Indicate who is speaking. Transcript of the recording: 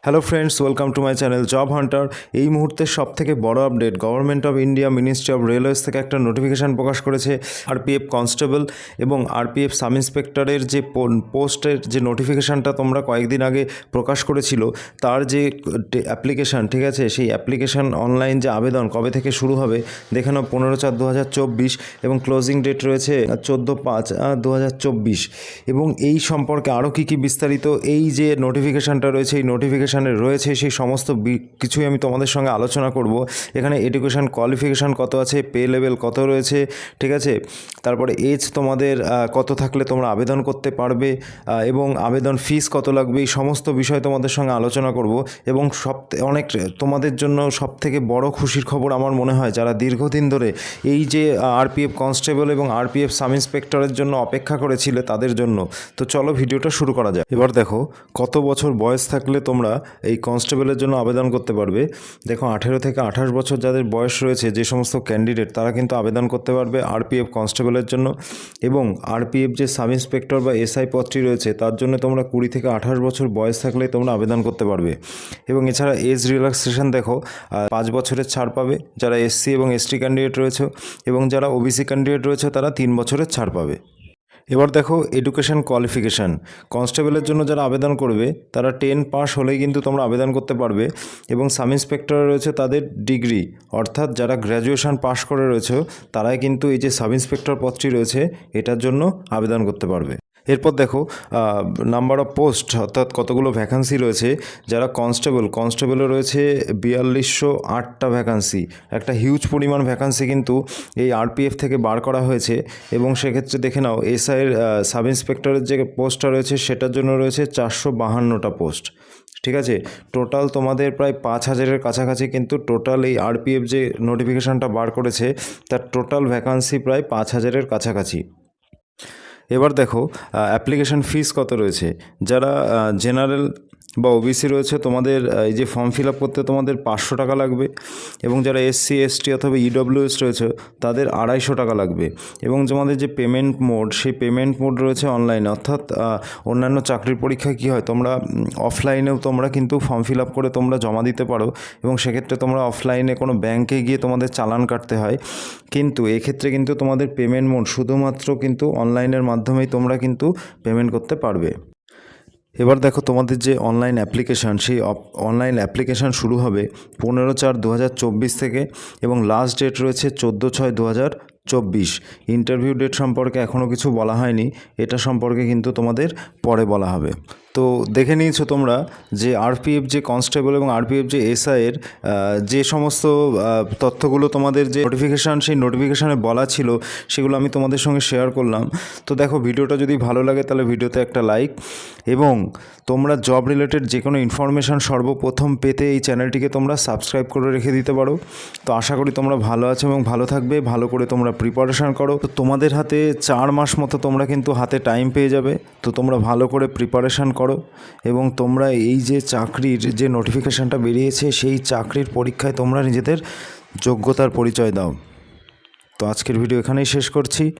Speaker 1: Hello friends, welcome to my channel job Hunter. এই মুহূর্তে সবথেকে বড় update, government of India ministry of railways থেকে একটা নোটিফিকেশান প্রকাশ করেছে। আরপিএফ কনস্টেবল এবং আরপিএফ সাব ইন্সপেক্টরের যে পোস্টের যে নোটিফিকেশানটা তোমরা কয়েকদিন আগে প্রকাশ করেছিল, তার যে অ্যাপ্লিকেশান, ঠিক আছে, সেই অ্যাপ্লিকেশান অনলাইন যে আবেদন কবে থেকে শুরু হবে দেখে নাও। 15/4/2024 এবং ক্লোজিং ডেট রয়েছে 14/5/2024। এবং এই সম্পর্কে আরও কী বিস্তারিত এই যে নোটিফিকেশানটা রয়েছে, এই নোটিফিকেশানে রয়েছে সেই সমস্ত কিছুই আমি তোমাদের সঙ্গে আলোচনা করব। এখানে এডুকেশান কোয়ালিফিকেশান কত আছে, পে লেভেল কত রয়েছে, ঠিক আছে, তারপরে এজ তোমাদের কত থাকলে তোমরা আবেদন করতে পারবে এবং আবেদন ফিস কত লাগবে, এই সমস্ত বিষয় তোমাদের সঙ্গে আলোচনা করব। এবং অনেক তোমাদের জন্য সবথেকে বড় খুশির খবর আমার মনে হয়, যারা দীর্ঘদিন ধরে এই যে আরপিএফ কনস্টেবল এবং আরপিএফ সাব ইন্সপেক্টরের জন্য অপেক্ষা করেছিলে তাদের জন্য। তো চলো ভিডিওটা শুরু করা যায়। এবার দেখো কত বছর বয়স থাকলে তোমরা এই কনস্টেবলের জন্য আবেদন করতে পারবে। দেখো 18 থেকে 28 বছর যাদের বয়স রয়েছে, যে সমস্ত ক্যান্ডিডেট, তারা কিন্তু আবেদন করতে পারবে আরপিএফ কনস্টেবলের জন্য। এবং আরপিএফ যে সাব ইন্সপেক্টর বা এসআই পদটি রয়েছে, তার জন্য তোমরা 20 থেকে 28 বছর বয়স থাকলেই তোমরা আবেদন করতে পারবে। এবং এছাড়া এজ রিল্যাক্সেশন দেখো 5 বছরের ছাড় পাবে যারা এসসি এবং এসটি ক্যান্ডিডেট রয়েছে, এবং যারা ওবিসি ক্যান্ডিডেট রয়েছে তারা 3 বছরের ছাড় পাবে। এবার দেখো এডুকেশন কোয়ালিফিকেশান, কনস্টেবলের জন্য যারা আবেদন করবে তারা 10 পাস হলেই কিন্তু তোমরা আবেদন করতে পারবে। এবং সাব ইন্সপেক্টর রয়েছে তাদের ডিগ্রি, অর্থাৎ যারা গ্র্যাজুয়েশন পাস করে রয়েছে তারাই কিন্তু এই যে সাব ইন্সপেক্টর পদটি রয়েছে এটার জন্য আবেদন করতে পারবে। এরপর দেখো নাম্বার অফ পোস্ট, অর্থাৎ কতগুলো ভ্যাকান্সি রয়েছে। যারা কনস্টেবলে রয়েছে 4208টা ভ্যাকান্সি, একটা হিউজ পরিমাণ ভ্যাকান্সি কিন্তু এই আরপিএফ থেকে বার করা হয়েছে। এবং সেক্ষেত্রে দেখে নাও এসআইয়ের সাব ইন্সপেক্টরের যে পোস্টটা রয়েছে সেটার জন্য রয়েছে 452টা পোস্ট, ঠিক আছে। টোটাল তোমাদের প্রায় 5000-এর কাছাকাছি কিন্তু টোটাল এই আরপিএফ যে নোটিফিকেশানটা বার করেছে তার টোটাল ভ্যাকান্সি প্রায় 5000-এর কাছাকাছি। এবার দেখো অ্যাপ্লিকেশান ফিস কত রয়েছে। যারা জেনারেল বা ওবিসি রয়েছে তোমাদের এই যে ফর্ম ফিল আপ করতে তোমাদের 500 টাকা লাগবে। এবং যারা এসসি এসটি অথবা ইডব্লিউএস রয়েছে তাদের 250 টাকা লাগবে। এবং তোমাদের যে পেমেন্ট মোড, সেই পেমেন্ট মোড রয়েছে অনলাইনে, অর্থাৎ অন্যান্য চাকরির পরীক্ষায় কী হয়, তোমরা অফলাইনেও তোমরা কিন্তু ফর্ম ফিল আপ করে তোমরা জমা দিতে পারো, এবং সেক্ষেত্রে তোমরা অফলাইনে কোনো ব্যাংকে গিয়ে তোমাদের চালান কাটতে হয়। কিন্তু এক্ষেত্রে কিন্তু তোমাদের পেমেন্ট মোড শুধুমাত্র কিন্তু অনলাইনের মাধ্যমেই তোমরা কিন্তু পেমেন্ট করতে পারবে। এবার দেখো তোমাদের যে অনলাইন অ্যাপ্লিকেশান, সেই অনলাইন অ্যাপ্লিকেশান শুরু হবে 15/4/2024 থেকে, এবং লাস্ট ডেট রয়েছে 14/6/2024। ইন্টারভিউ ডেট সম্পর্কে এখনও কিছু বলা হয়নি, এটা সম্পর্কে কিন্তু তোমাদের পরে বলা হবে। তো দেখে নিয়েছো তোমরা যে আরপিএফ যে কনস্টেবল এবং আরপিএফ যে এসআইয়ের যে সমস্ত তথ্যগুলো তোমাদের যে নোটিফিকেশান, সেই নোটিফিকেশানে বলা ছিল সেগুলো আমি তোমাদের সঙ্গে শেয়ার করলাম। তো দেখো ভিডিওটা যদি ভালো লাগে তাহলে ভিডিওতে একটা লাইক, এবং তোমরা জব রিলেটেড যে কোনো ইনফরমেশান সর্বপ্রথম পেতে এই চ্যানেলটিকে তোমরা সাবস্ক্রাইব করে রেখে দিতে পারো। তো আশা করি তোমরা ভালো আছো এবং ভালো থাকবে, ভালো করে তোমরা প্রিপারেশান করো। তো তোমাদের হাতে 4 মাস মতো তোমরা কিন্তু হাতে টাইম পেয়ে যাবে। তো তোমরা ভালো করে প্রিপারেশান করো, এবং তোমরা এই যে চাকরির যে নোটিফিকেশানটা বেরিয়েছে সেই চাকরির পরীক্ষায় তোমরা নিজেদের যোগ্যতার পরিচয় দাও। তো আজকের ভিডিও এখানেই শেষ করছি।